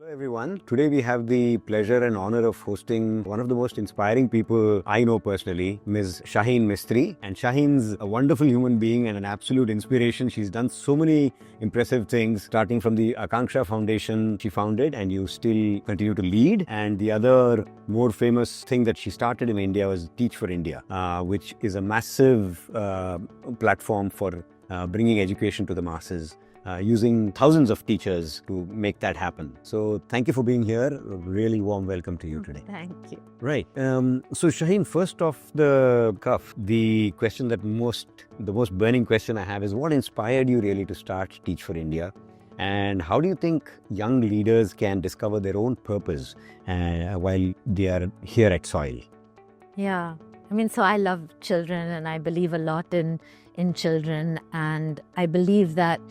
Everyone. Today we have the pleasure and honor of hosting one of the most inspiring people I know personally, Ms. Shaheen Mistri. And Shaheen's a wonderful human being and an absolute inspiration. She's done so many impressive things, starting from the Akanksha Foundation she founded and you still continue to lead. And the other more famous thing that she started in India was Teach for India, which is a massive platform for bringing education to the masses. Using thousands of teachers to make that happen. So thank you for being here. A really warm welcome to you today. Thank you. Right. So Shaheen, first off the cuff, the question the most burning question I have is what inspired you really to start Teach for India? And how do you think young leaders can discover their own purpose while they are here at SOIL? Yeah. So I love children and I believe a lot in children, and I believe that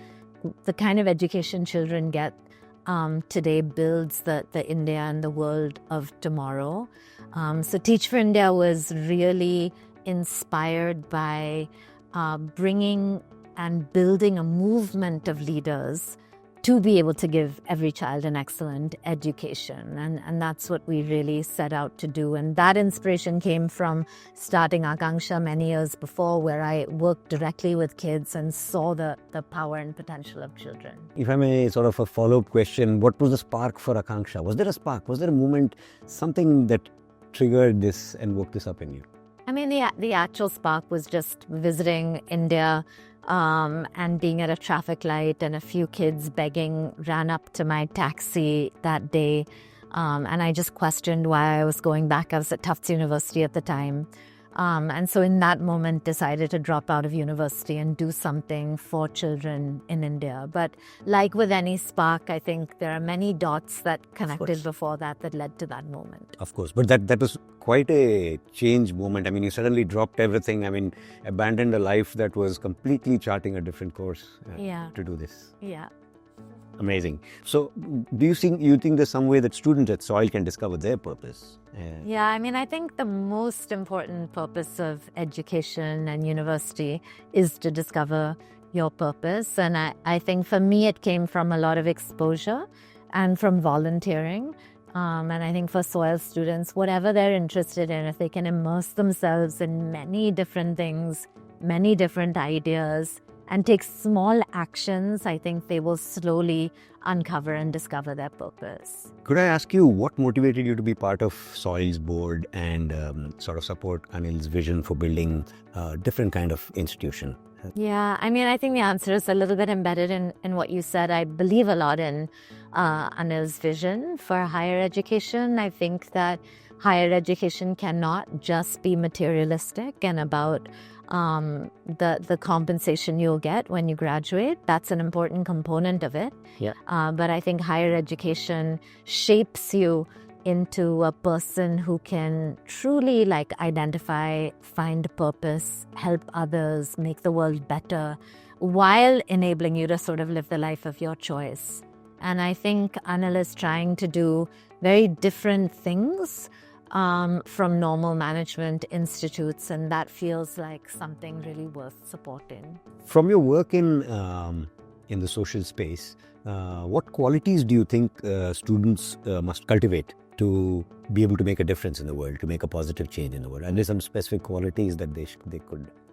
the kind of education children get today builds the India and the world of tomorrow. So Teach for India was really inspired by bringing and building a movement of leaders to be able to give every child an excellent education. And that's what we really set out to do. And that inspiration came from starting Akanksha many years before, where I worked directly with kids and saw the power and potential of children. If I may, sort of a follow-up question, what was the spark for Akanksha? Was there a spark? Was there a moment, something that triggered this and woke this up in you? The actual spark was just visiting India and being at a traffic light, and a few kids begging ran up to my taxi that day, and I just questioned why I was going back. I was at Tufts University at the time, and so in that moment decided to drop out of university and do something for children in India. But like with any spark, I think there are many dots that connected before that led to that moment. Of course, but that was quite a change moment. You suddenly dropped everything. Abandoned a life that was completely charting a different course to do this. Yeah. Amazing. So, do you think there's some way that students at SOIL can discover their purpose? I think the most important purpose of education and university is to discover your purpose. And I think for me, it came from a lot of exposure and from volunteering. And I think for SOIL students, whatever they're interested in, if they can immerse themselves in many different things, many different ideas, and take small actions, I think they will slowly uncover and discover their purpose. Could I ask you what motivated you to be part of SOIL's board and sort of support Anil's vision for building a different kind of institution? Yeah, I think the answer is a little bit embedded in what you said. I believe a lot in Anil's vision for higher education. I think that higher education cannot just be materialistic and about the compensation you'll get when you graduate. That's an important component of it. Yeah. But I think higher education shapes you into a person who can truly identify, find purpose, help others, make the world better, while enabling you to sort of live the life of your choice. And I think Anil is trying to do very different things from normal management institutes, and that feels like something really worth supporting. From your work in the social space, what qualities do you think students must cultivate to be able to make a difference in the world, to make a positive change in the world? And there's some specific qualities that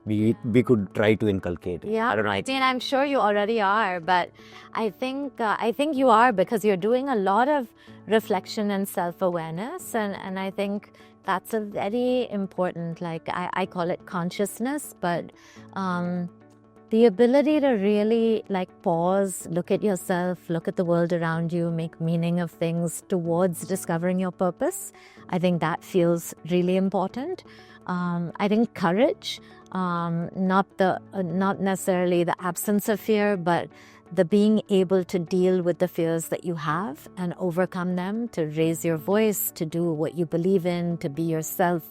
we could try to inculcate. Yeah, I don't know. I'm sure you already are, but I think you are, because you're doing a lot of reflection and self-awareness, and I think that's a very important, I call it consciousness, but the ability to really pause, look at yourself, look at the world around you, make meaning of things towards discovering your purpose. I think that feels really important. I think courage, not necessarily the absence of fear, but the being able to deal with the fears that you have and overcome them, to raise your voice, to do what you believe in, to be yourself.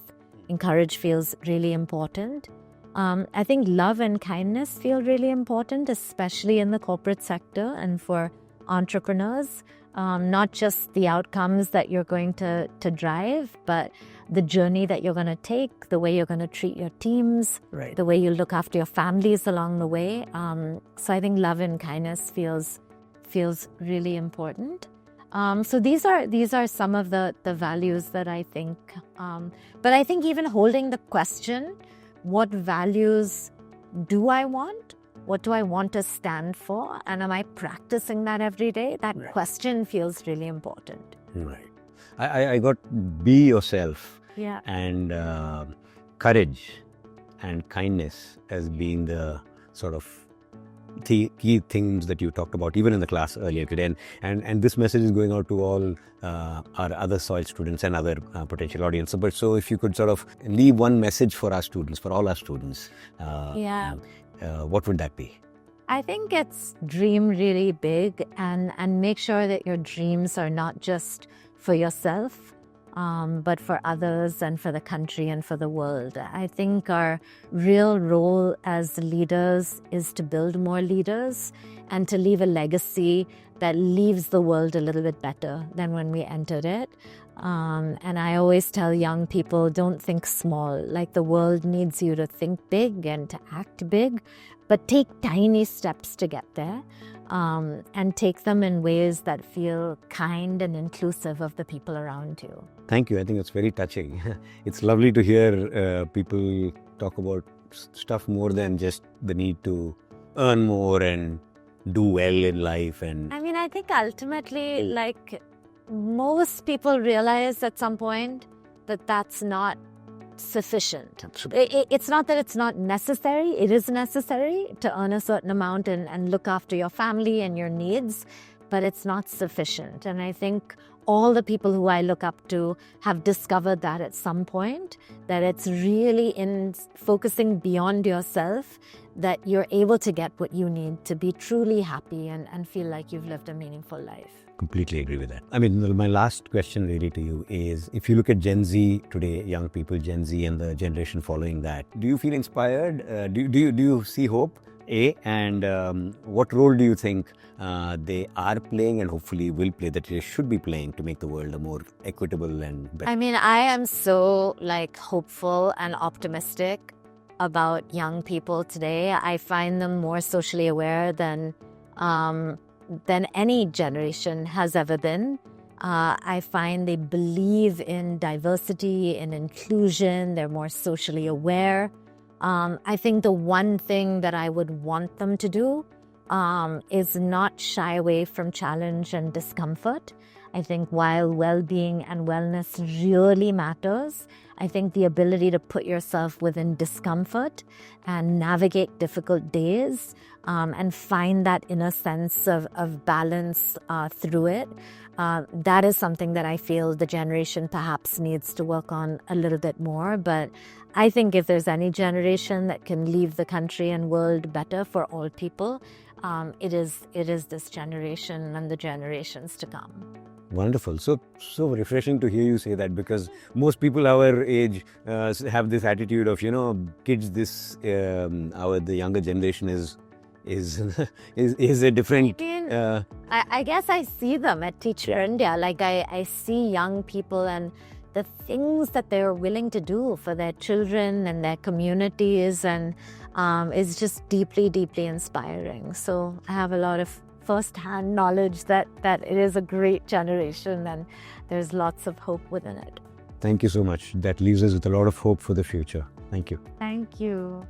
Courage feels really important. I think love and kindness feel really important, especially in the corporate sector and for entrepreneurs. Not just the outcomes that you're going to drive, but the journey that you're going to take, the way you're going to treat your teams, right, the way you look after your families along the way. So I think love and kindness feels really important. So these are some of the values that I think. But I think even holding the question, what values do I want? What do I want to stand for? And am I practicing that every day? That question feels really important. Right. I got be yourself Yeah. and courage and kindness as being the sort of key things that you talked about even in the class earlier today, and this message is going out to all our other soil students and other potential audience. But so if you could sort of leave one message for our students, for all our students, what would that be? I think it's dream really big and make sure that your dreams are not just for yourself, but for others and for the country and for the world. I think our real role as leaders is to build more leaders and to leave a legacy that leaves the world a little bit better than when we entered it. And I always tell young people, don't think small. Like, the world needs you to think big and to act big, but take tiny steps to get there. And take them in ways that feel kind and inclusive of the people around you. Thank you. I think it's very touching. It's lovely to hear people talk about stuff more than just the need to earn more and do well in life. And I mean, I think ultimately, like, most people realize at some point that that's not sufficient. It's not that it's not necessary. It is necessary to earn a certain amount and look after your family and your needs, but it's not sufficient. And I think all the people who I look up to have discovered that at some point, that it's really in focusing beyond yourself that you're able to get what you need to be truly happy and feel like you've lived a meaningful life. Completely agree with that. I mean, my last question really to you is, if you look at Gen Z today, young people, Gen Z and the generation following that, do you feel inspired? Do you see hope? And what role do you think they are playing and hopefully will play, that they should be playing, to make the world a more equitable and better? I mean, I am so hopeful and optimistic about young people today. I find them more socially aware than any generation has ever been. I find they believe in diversity, in inclusion. They're more socially aware. I think the one thing that I would want them to do is not shy away from challenge and discomfort. I think while well-being and wellness really matters, I think the ability to put yourself within discomfort and navigate difficult days and find that inner sense of balance through it, that is something that I feel the generation perhaps needs to work on a little bit more. But I think if there's any generation that can leave the country and world better for all people, it is this generation and the generations to come. Wonderful. So refreshing to hear you say that, because most people our age have this attitude of, kids, the younger generation is a different. I guess I see them at Teacher India. Like, I see young people and the things that they're willing to do for their children and their communities, and it's just deeply, deeply inspiring. So I have a lot of first-hand knowledge that it is a great generation and there's lots of hope within it. Thank you so much. That leaves us with a lot of hope for the future. Thank you. Thank you.